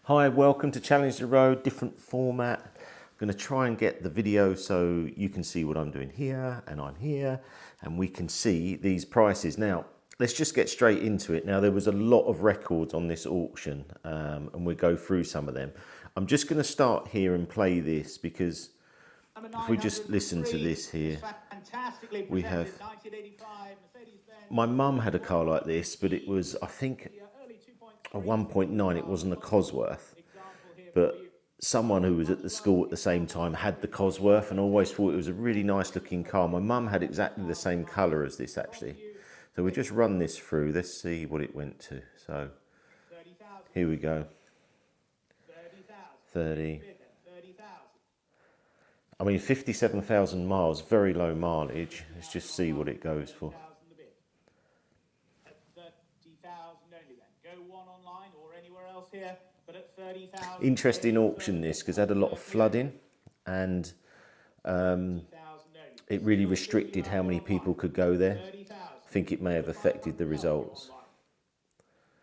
Hi, welcome to Challenge the Road, different format. I'm going to try and get the video so you can see what I'm doing here and I'm here and we can see these prices. Now, let's just get straight into it. Now, there was a lot of records on this auction and we'll go through some of them. I'm just going to start here and play this because if we just listen to this here, we have... My mum had a car like this, but it was, I think, a 1.9, it wasn't a Cosworth, but someone who was at the school at the same time had the Cosworth and always thought it was a really nice looking car. My mum had exactly the same colour as this actually. So we just run this through, let's see what it went to. So here we go. 30. I mean 57,000 miles, very low mileage. Let's just see what it goes for. Interesting auction this because it had a lot of flooding and it really restricted how many people could go there. I think it may have affected the results.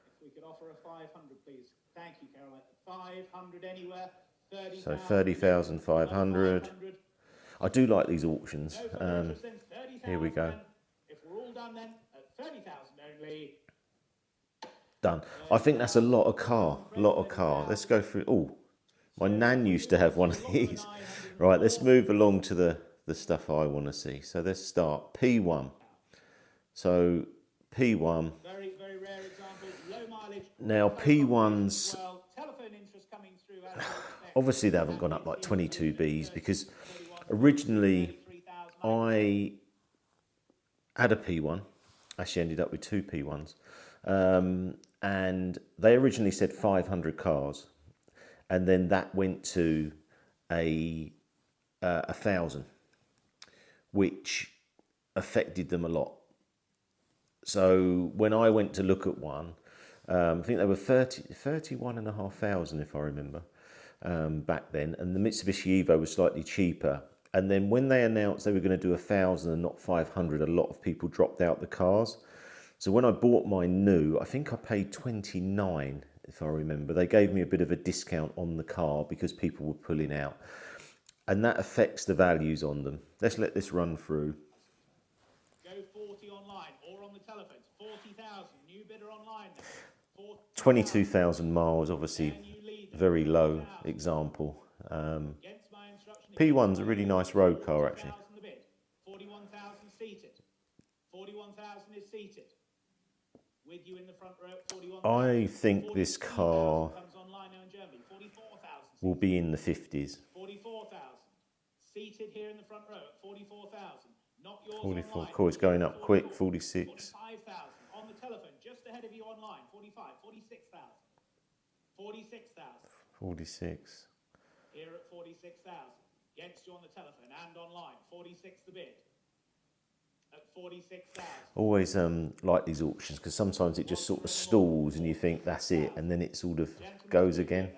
If we could offer a 500 please. Thank you, Caroline. 500 anywhere. 30, so 30,500. I do like these auctions. Here we go. If we're all done then at 30,000 only. Done. I think that's a lot of car. Let's go through. Oh, my nan used to have one of these. Right, let's move along to the stuff I want to see. So let's start. P1. So P1. Very, very rare example. Low mileage. Now P1s, Well, telephone interest coming through. obviously they haven't gone up like 22Bs because originally I had a P1. Actually ended up with two P1s. And they originally said 500 cars, and then that went to a 1,000, which affected them a lot. So when I went to look at one, I think they were 31,500 if I remember, back then, and the Mitsubishi Evo was slightly cheaper. And then when they announced they were going to do 1,000 and not 500, a lot of people dropped out the cars. So when I bought mine new, I think I paid 29, if I remember. They gave me a bit of a discount on the car because people were pulling out. And that affects the values on them. Let's let this run through. Go 40 online or on the telephones. 40,000. New bidder online. 22,000 miles, obviously very low example. P1's a really nice road car actually. 41,000 seated. 41,000 is seated. With you in the front row at 41,000. I think this car comes online now in Germany. 44,000 will be in the 50s. 44,000 seated here in the front row at 44,000. Not yours 44, online. cool, it's going up quick. 46. 45,000 on the telephone, just ahead of you online. 45, 46,000. 46,000. 46. Here at 46,000. Against you on the telephone and online. 46 the bid. At 46,000. Always like these auctions because sometimes it just sort of stalls and you think that's it, and then it sort of goes again.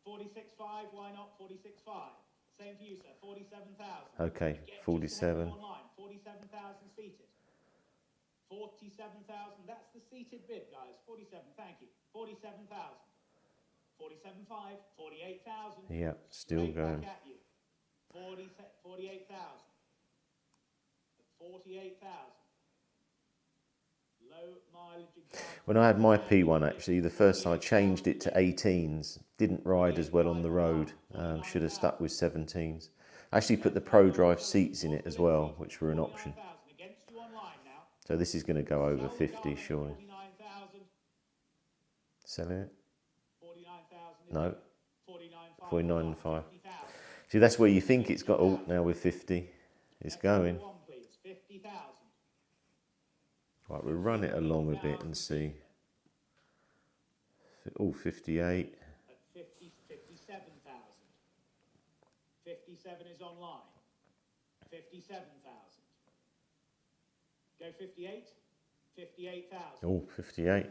46.5, why not 46.5? Same for you, sir. 47,000. Okay, 47. 47,000 seated. 47,000. That's the seated bid, guys. 47. Thank you. 47,000. 47.5. 48,000. Yeah, still going. 48,000. 48,000. Low mileage example. When I had my P1 actually, the first time I changed it to 18s. Didn't ride as well on the road. Should have stuck with 17s. I actually put the Pro Drive seats in it as well, which were an option. So this is going to go over 50 surely. Selling it? No. 49.5. See, that's where you think it's got. Oh, now we're 50. It's going. Right, we'll run it along a bit and see. Oh, 58. 57,000. 57 is online. 57,000. Go 58. 58,000. Oh, 58.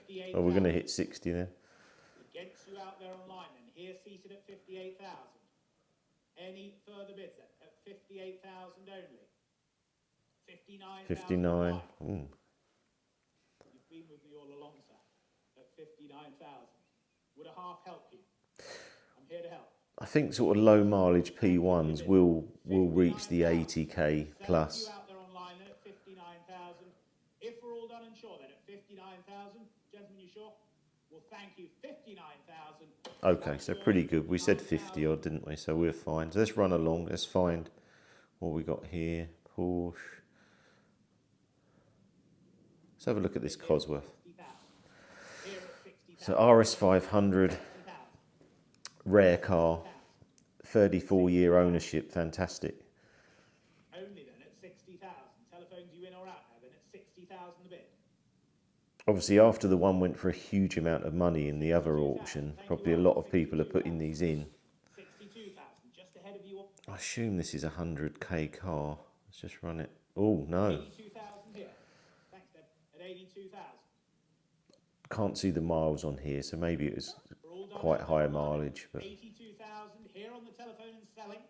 Yeah. Oh, we're going to hit 60 then. It gets you out there online and here seated at 58,000. Any further bids at 58,000 only. 59,000. 59. You've been with me all along, sir. At 59,000. Would a half help you? I'm here to help. I think sort of low mileage P1s will reach the 80k plus. You out there online then at 59,000. If we're all done and sure then at 59,000, gentlemen, you sure? Well, thank you. 59,000. Okay, so pretty good. We said 50 odd, didn't we? So we're fine. So let's run along. Let's find what we got here. Porsche. Let's have a look at this Cosworth. So RS500, rare car, 34-year ownership, fantastic. Only then at 60,000. Telephones you in or out now then at 60,000 a bit. Obviously, after the one went for a huge amount of money in the other auction, probably a lot of people are putting these in. 62,000, just ahead of you. I assume this is a 100k car. Let's just run it. Oh, no. 82,000 here. Thanks, Deb. At 82,000. Can't see the miles on here, so maybe it was quite high mileage. But 82,000 here on the telephone and selling.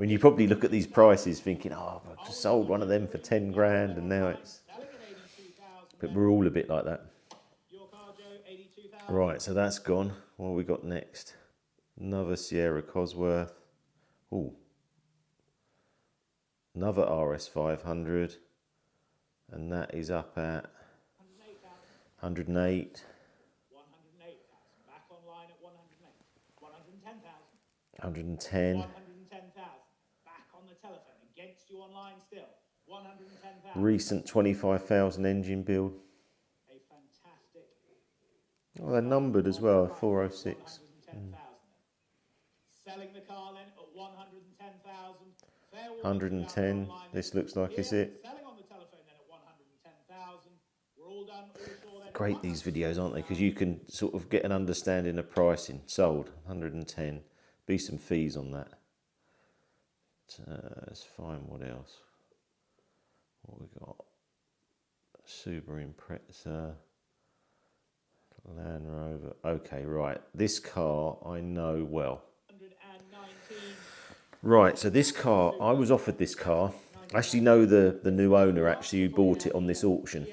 when you probably look at these prices thinking, oh, I just sold one of them for 10 grand and now it's... But we're all a bit like that. Your car, Joe, 82,000. Right, so that's gone. What have we got next? Another Sierra Cosworth. Oh, another RS500. And that is up at 108. 108,000. Back online at 108. 110,000. 110. 110,000. Back on the telephone. Against you online still. 110,000. Recent 25,000 engine build. A fantastic. Oh, they're numbered as well, 406. 110,000. Selling the car then at 110,000. 110. This looks like it's it. Selling on the telephone then at 110,000. We're all done. All sure then. Great these videos, aren't they? Because you can sort of get an understanding of pricing. Sold, 110. Be some fees on that. Let's find what else. What we got? Subaru Impreza. Land Rover. Okay, right. This car I know well. 119. Right, so this car, I was offered this car. I actually know the new owner actually who bought it on this auction.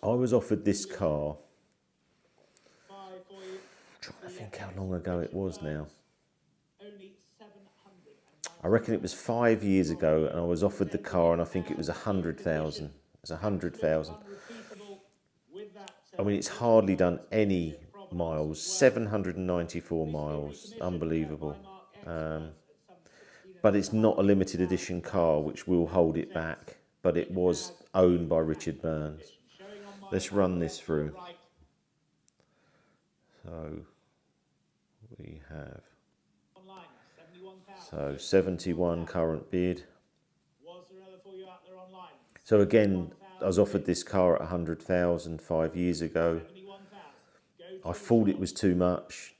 I was offered this car. I'm trying to think how long ago it was now. I reckon it was 5 years ago, and I was offered the car, and I think it was 100,000. It was 100,000. I mean, it's hardly done any miles. 794 miles, unbelievable. But it's not a limited edition car, which will hold it back. But it was owned by Richard Burns. Let's run this through. So we have. So 71 current bid. So again, I was offered this car at 100,000 5 years ago. I thought it was too much.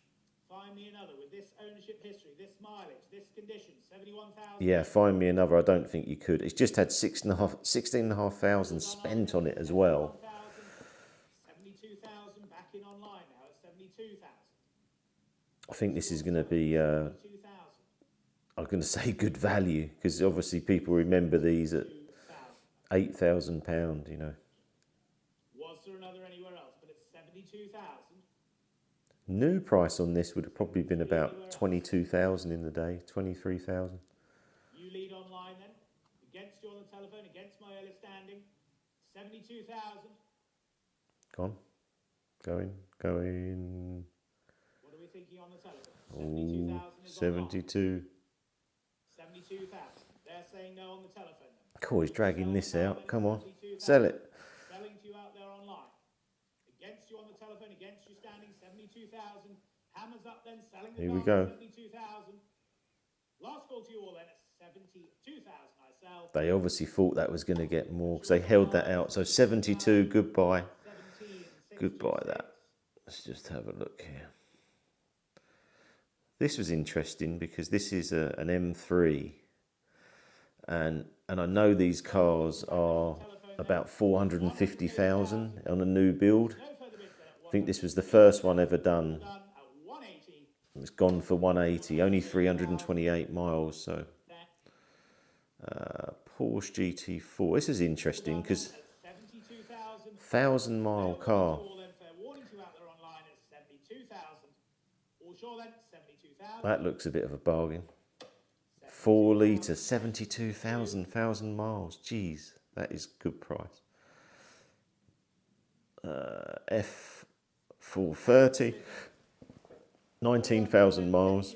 Yeah, find me another. I don't think you could. It's just had 16,500 spent on it as well. 72,000 back in online now at 72,000. I think this is going to be, I'm going to say good value, because obviously people remember these at £8,000, you know. Was there another anywhere else? But it's 72,000. New price on this would have probably been about 22,000 in the day, 23,000. You lead online then. Against you on the telephone, against my earlier standing. 72,000. Gone. Going. What are we thinking on the telephone? 72. 72,000. They're saying no on the telephone then. Cool, he's dragging this out. Come on, sell it. Selling to you out there online. Against you on the telephone, against you standing, 72,000. Hammers up then, selling the Here we car go. 72,000. Last call to you all then at 72,000 I sell. They obviously thought that was going to get more because they held that out. So 72, goodbye. Goodbye that. Let's just have a look here. This was interesting because this is an M3. And I know these cars are about 450,000 on a new build. I think this was the first one ever done. It's gone for 180, only 328 miles. So Porsche GT4. This is interesting because 1,000-mile car. That looks a bit of a bargain. 4 litre, 72,000 miles. Jeez, that is good price. F430, 19,000 miles.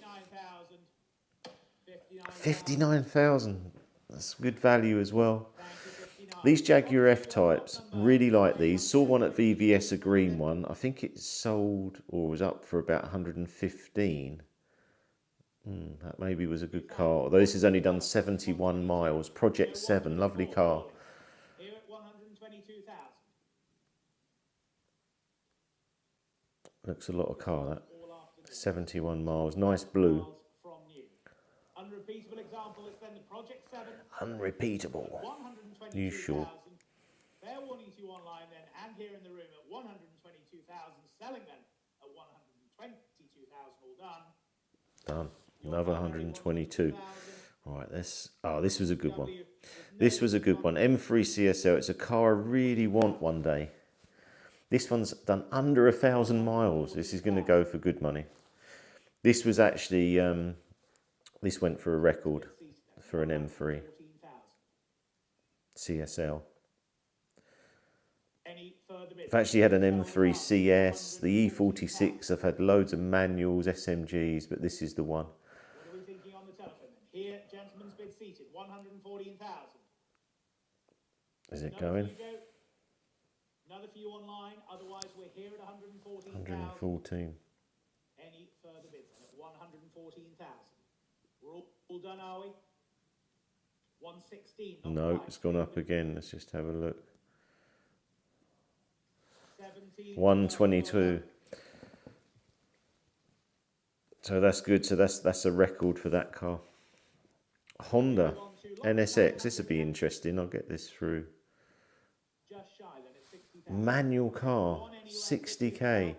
59,000. That's good value as well. These Jaguar F-Types, really like these. Saw one at VVS, a green one. I think it sold or was up for about 115. That maybe was a good car. Although this has only done 71 miles. Project 7, lovely car. Here at 122,000. Looks a lot of car, that. 71 miles. Nice blue. From new. Unrepeatable example is then the Project 7. Unrepeatable. You sure? Fair warning to you online then and here in the room at 122,000. Selling then at 122,000 all done. Done. Another 122. All right, this was a good one. This was a good one. M3 CSL. It's a car I really want one day. This one's done under 1,000 miles. This is going to go for good money. This was actually, this went for a record for an M3 CSL. I've actually had an M3 CS, the E46. I've had loads of manuals, SMGs, but this is the one. What are we thinking on the telephone then? Here, gentleman's bid seated, 114,000. Is it going? Another for you online, otherwise we're here at 114,000. 114. Any further bids then at 114,000? We're all done, are we? 116. No, it's gone up again. Let's just have a look. 122. So that's good. So that's a record for that car. Honda NSX. This would be interesting. I'll get this through. Just shy then at 60,000. Manual car, 60k.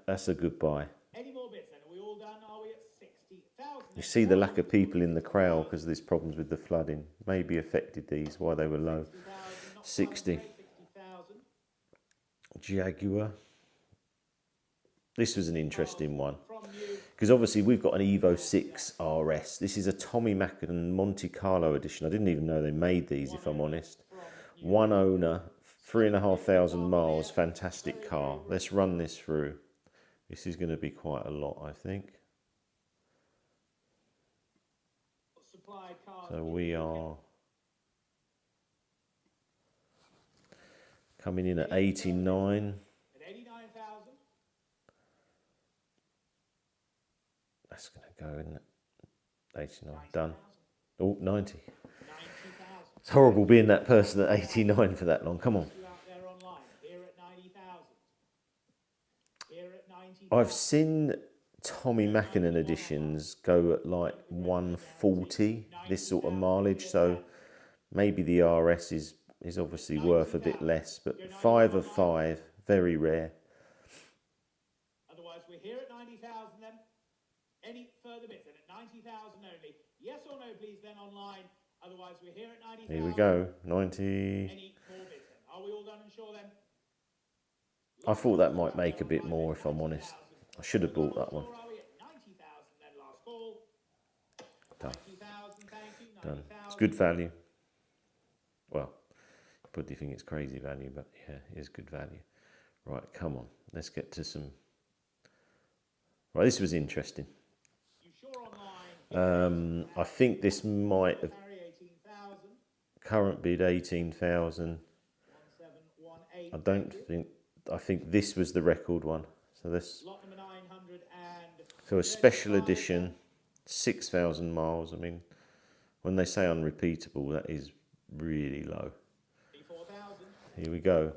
That's a good buy. Any more bids then? Are we all done? Are we at 60,000? You see the lack of people in the crowd because of these problems with the flooding. Maybe affected these while they were low. 60. Jaguar. This was an interesting one because obviously we've got an Evo 6 RS. This is a Tommy Mackinnon Monte Carlo edition. I didn't even know they made these, if I'm honest. One owner, 3,500 miles, fantastic car. Let's run this through. This is going to be quite a lot, I think. So we are coming in at 89. That's going to go, isn't it? 89, done. Oh, 90. It's horrible being that person at 89 for that long. Come on. I've seen Tommy Mackinnon editions go at like 140, this sort of mileage. So maybe the RS is obviously worth a bit less, but 5 of 5, very rare. Otherwise, we're here at 90,000 then. Any further bids then at 90,000 only? Yes or no, please, then online. Otherwise, we're here at 90,000. Here we go, 90. Any more bids then? Are we all done and sure then? I thought that might make a bit more, if I'm honest. I should have bought that one. Done. Done. It's good value. Well, you probably think it's crazy value, but yeah, it is good value. Right, come on. Let's get to some... Right, this was interesting. I think this might have... Current bid 18,000. I don't think... I think this was the record one. So this... So a special edition, 6,000 miles. I mean, when they say unrepeatable, that is really low. Here we go.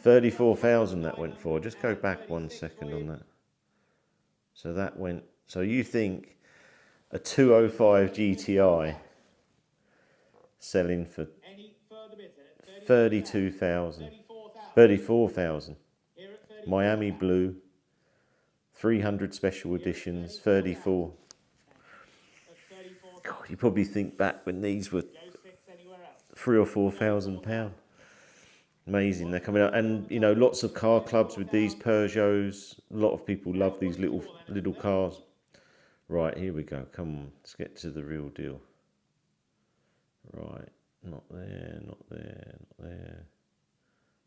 34,000 that went for. Just go back 1 second on that. So that went... So you think a 205 GTI selling for 32,000, 34,000. Miami Blue, 300 special editions, 34. God, you probably think back when these were £3,000 or £4,000. Amazing, they're coming out, and you know, lots of car clubs with these Peugeots. A lot of people love these little cars. Right, here we go. Come on, let's get to the real deal. Right, not there, not there, not there.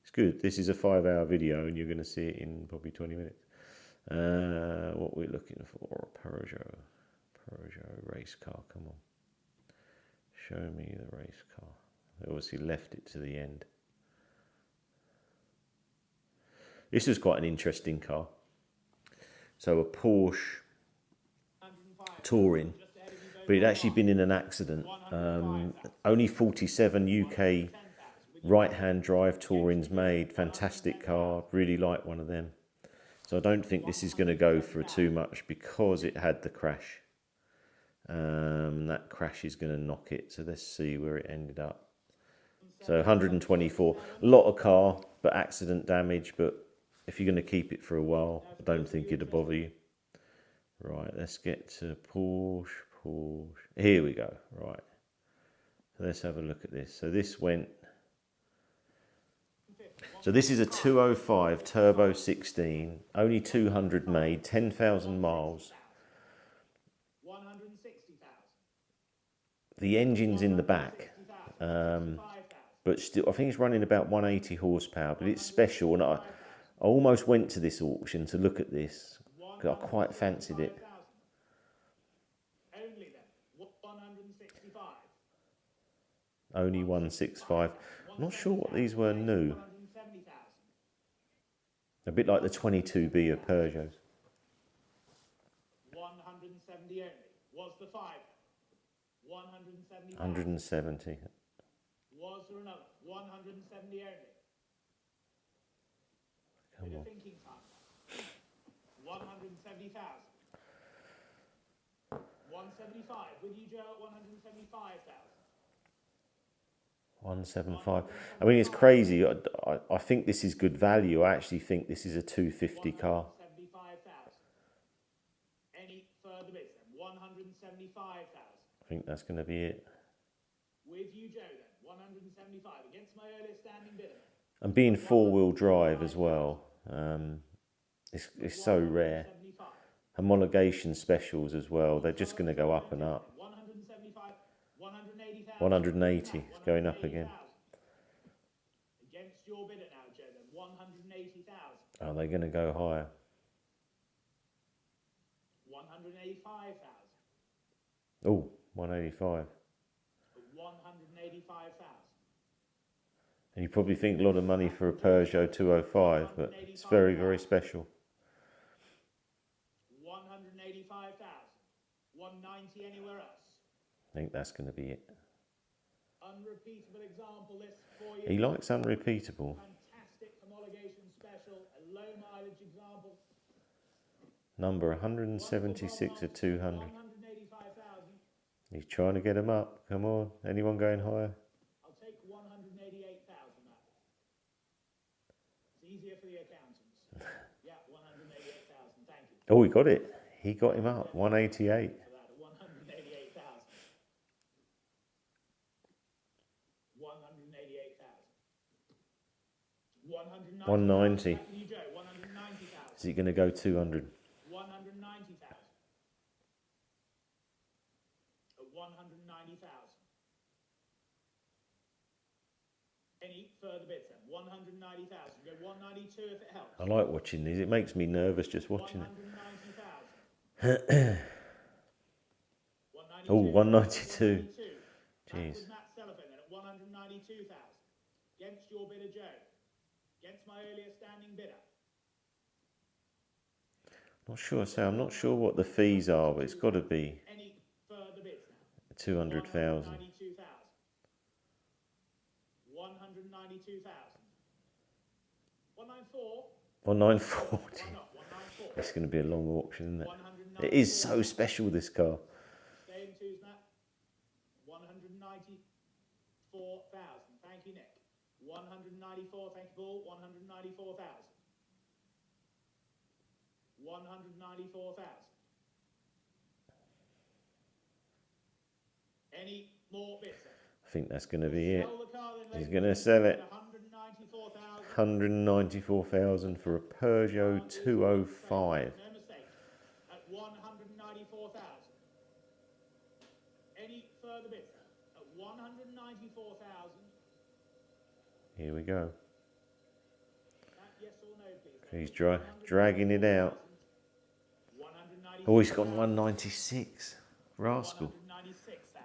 It's good. This is a 5-hour video, and you're going to see it in probably 20 minutes. What we're looking for, Peugeot race car. Come on, show me the race car. They obviously left it to the end. This was quite an interesting car. So a Porsche Touring, but it'd actually been in an accident. Only 47 UK right-hand drive Tourings made. Fantastic car, really like one of them. So I don't think this is going to go for too much because it had the crash. That crash is going to knock it. So let's see where it ended up. So 124, a lot of car, but accident damage. But if you're going to keep it for a while, I don't think it'll bother you. Right, let's get to Porsche. Here we go. Right, let's have a look at this. So this went. So this is a 205 Turbo 16, only 200 made, 10,000 miles. The engine's in the back, but still, I think it's running about 180 horsepower, but it's special. And I almost went to this auction to look at this, because I quite fancied it. Only 165. I'm not sure what these were new. A bit like the 22B of Peugeot. 170 only. Was the 5? 170. 170. Was there another? 170 only. Come on. Thinking time. 170,000. 175. With you, Joe, at 175,000. 175. I mean, it's crazy. I think this is good value. I actually think this is a 250 car. 175,000. Any further bids then? 175,000. I think that's going to be it. With you, Joe, then 175 against my earliest standing bidder. And being 4-wheel drive as well, it's so rare. Homologation specials as well. They're just going to go up and up. 175, 180,000. 180 is going up again. Against your bidder now, Joe, then 180,000. Are they going to go higher? 185,000. Oh, 185. 185,000. And you probably think a lot of money for a Peugeot 205, but it's very, very special. 185,000. 190 anywhere else. I think that's going to be it. Unrepeatable example list for you. He likes unrepeatable. Fantastic homologation special, a low mileage example. Number 176 of 200. 185,000. He's trying to get them up. Come on. Anyone going higher? I'll take 188,000 now. It's easier for the accountants. Yeah, 188,000. Thank you. Oh, he got it. He got him up. 188. 188,000. 188,000. 190. 190,000. Is he going to go 200? 190,000. At 190,000. Any further bids then? 190,000. Go 192 if it helps. I like watching these. It makes me nervous just watching it. 190,000. Oh, 192. Jeez. Matt Telephone then at 192,000. Against your bidder, Joe. Against my earlier standing bidder. Not sure, so I'm not sure what the fees are, but it's got to be Any further bids now? 200,000. 192,000. 192,000. 194. 194. Why not? 194. It's going to be a long auction, isn't it? It is so special, this car. Stay in twos, Matt. 194,000. Thank you, Nick. 194. Thank you, Paul. 194,000. 194,000. Any more bids? I think that's going to be it. Sell the car then, He's ladies going to and sell gentlemen, it. at 194,000. 194,000 for a Peugeot 205. No mistake. At 194,000. Any further bids? At 194,000. Here we go. Yes or no, please. He's dragging it out. Oh, he's gone 196. Rascal. 196,000.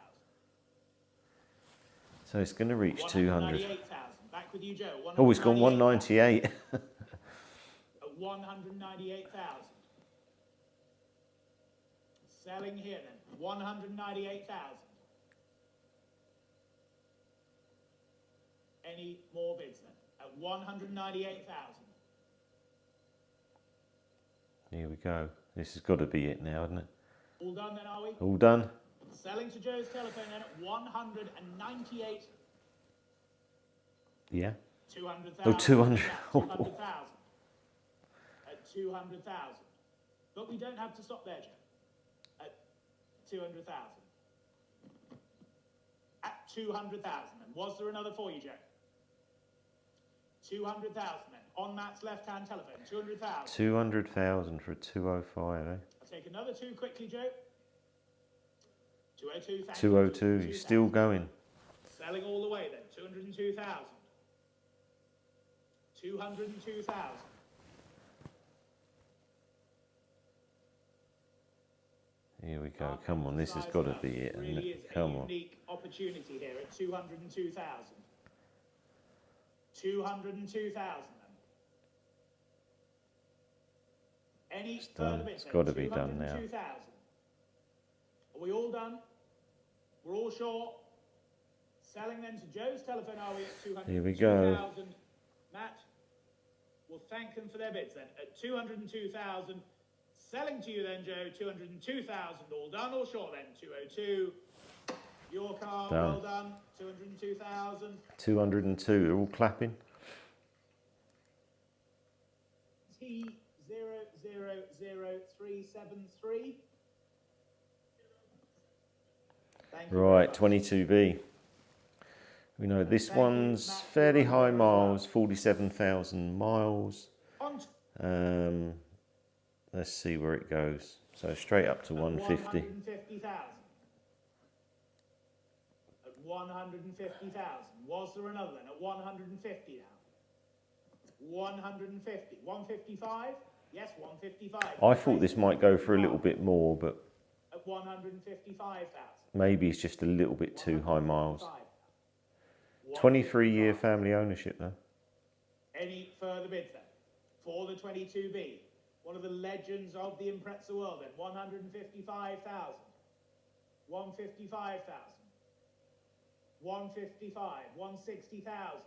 So it's going to reach 200. 198,000. Back with you, Joe. Oh, he's gone 198. At 198,000. Selling here then. 198,000. Any more bids then? At 198,000. Here we go. This has got to be it now, hasn't it? All done then, are we? All done. Selling to Joe's telephone then at 198. Yeah. 200,000. Oh, 200. 200,000. At 200,000. But we don't have to stop there, Joe. At 200,000. At 200,000 then. Was there another for you, Joe? 200,000 then. On Matt's left-hand telephone. 200,000. 200,000 for a 205, eh? I'll take another two quickly, Joe. 202, thank 202. you. He's still going. Selling all the way then. 202,000. 202,000. Here we go. Come on, this has got to be it, isn't Really it? is Come a on. unique opportunity here at 202,000. 202,000 then. Any further done. bits? It's got to be done now. 202,000. Are we all done? We're all sure. Selling then to Joe's telephone, are we at 202,000? Here we go. Matt, we'll thank them for their bids then. At 202,000. Selling to you then, Joe, 202,000. All done or short then? 202. Your car, Done. well done. 202,000. 202. They're all clapping. T000373. Right, 22B. We know this one's fairly high miles, 47,000 miles. Let's see where it goes. So straight up to 150. 150,000. At 150,000. Was there another then? At 150 now. 150. 155? Yes, 155. I thought this might go for a little bit more, but at 155,000. maybe it's just a little bit too high miles. 23-year family ownership though. Any further bids then? For the 22B. One of the legends of the Impreza world then. 155,000. 155,000. 155. 160,000.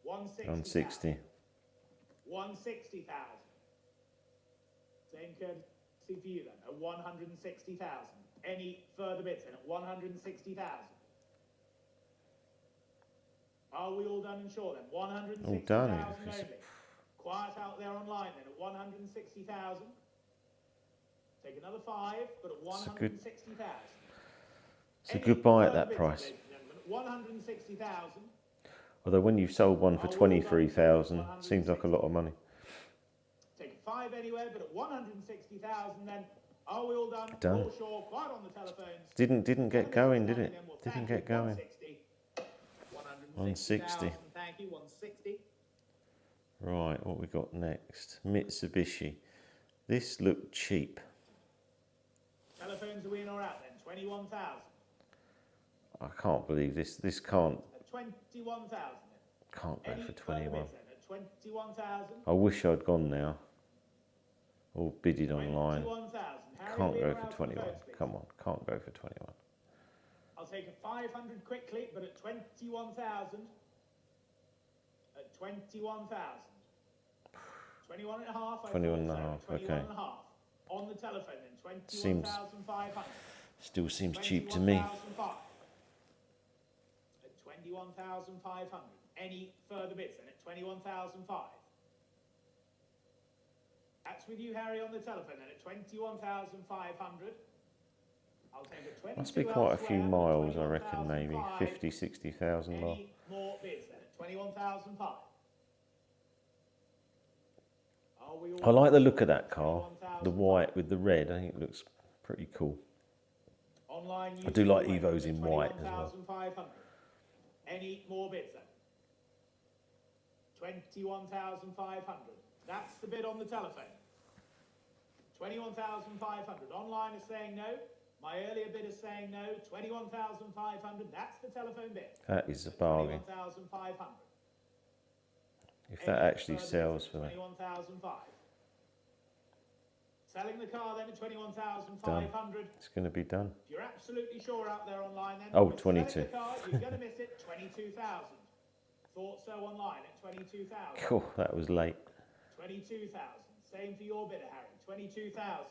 160. 160,000. Same courtesy for you then. At 160,000. Any further bids then? At 160,000. Are we all done and sure then? 160,000 All done. only. Quiet out there online then at 160,000. Take another 5, but at 160,000. It's a good buy at that price. 160,000. Although when you've sold one for 23,000, seems like a lot of money. Take a 5 anywhere, but at 160,000 then. Are we all done? Done. All sure, quiet on the telephones. Didn't get going, did it? Didn't get going. 160. Thank you, 160. Right, what we got next? Mitsubishi. This looked cheap. Telephones are in or out then? 21,000. I can't believe this. This can't. At 21,000. Can't go for 21. At 21,000. I wish I'd gone now. Or bidded online. 21,000. Can't go for 21. Come on, can't go for 21. I'll take a 500 quickly, but at 21,000. At 21,000. 21 and a half. 21 and a half, okay. 21 and a half. On the telephone then, 21,500. Still seems cheap to me. 21,500. At 21,500. Any further bids then at 21,500. That's with you, Harry, on the telephone then at 21,500. I'll take a 22 Must be quite a few elsewhere, miles, I reckon, maybe 21,500. 50, 60,000 miles. Any more bids then at 21,500. Are we all I like the look of that car, the white with the red. I think it looks pretty cool. online? I do like Evos in white as well. 21,500. Any more bids then? 21,500. That's the bid on the telephone. 21,500. Online is saying no. My earlier bid is saying no. 21,500. That's the telephone bid. That is a bargain. 21,500. If that actually sells for me. 21,500. Selling the car then at 21,500. It's going to be done. If you're absolutely sure out there online, then Oh, with 22. selling the car, you're going to miss it. 22,000. Thought so online at 22,000. Cool, that was late. 22,000. Same for your bidder, Harry. 22,000.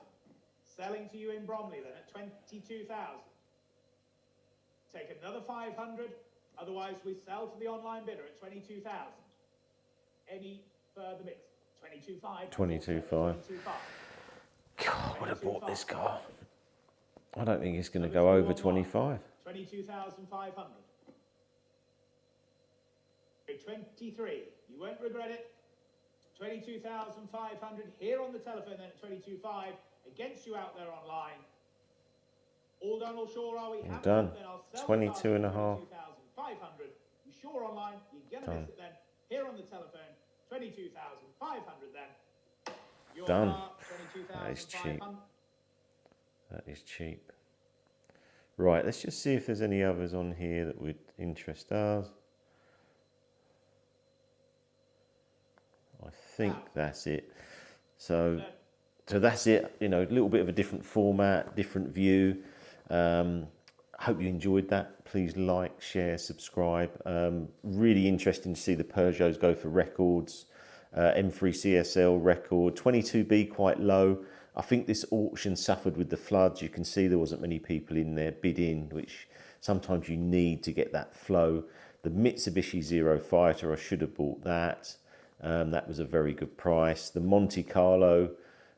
Selling to you in Bromley then at 22,000. Take another 500. Otherwise, we sell to the online bidder at 22,000. Any further bids? 22,500. 22,500. 22,500. God, I would have bought this car. I don't think it's going to go over 25. 22,500. 23. You won't regret it. 22,500 here on the telephone then at 22,500. Against you out there online. All done or sure are we? All Happy? done. Then I'll sell 22 and a half. 22,500. You sure online? You're going to miss it then. Here on the telephone, 22,500 then. Your Done. car, That is cheap. 22,500. That is cheap. Right, let's just see if there's any others on here that would interest us. I think that's it. So that's it. You know, a little bit of a different format, different view. Hope you enjoyed that. Please like, share, subscribe. Really interesting to see the Peugeots go for records. M3 CSL record, 22B quite low. I think this auction suffered with the floods. You can see there wasn't many people in there bidding, which sometimes you need to get that flow. The Mitsubishi Zero Fighter, I should have bought that. That was a very good price. The Monte Carlo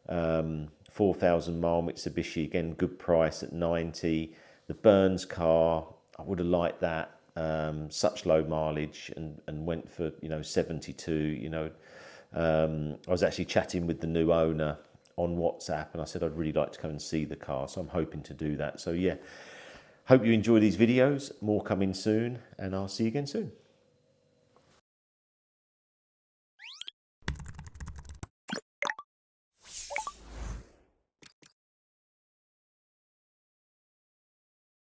4,000 mile Mitsubishi, again, good price at 90. The Burns car, I would have liked that. Such low mileage and went for, 72, I was actually chatting with the new owner on WhatsApp and I said I'd really like to come and see the car, so I'm hoping to do that. So yeah, hope you enjoy these videos. More coming soon and I'll see you again soon.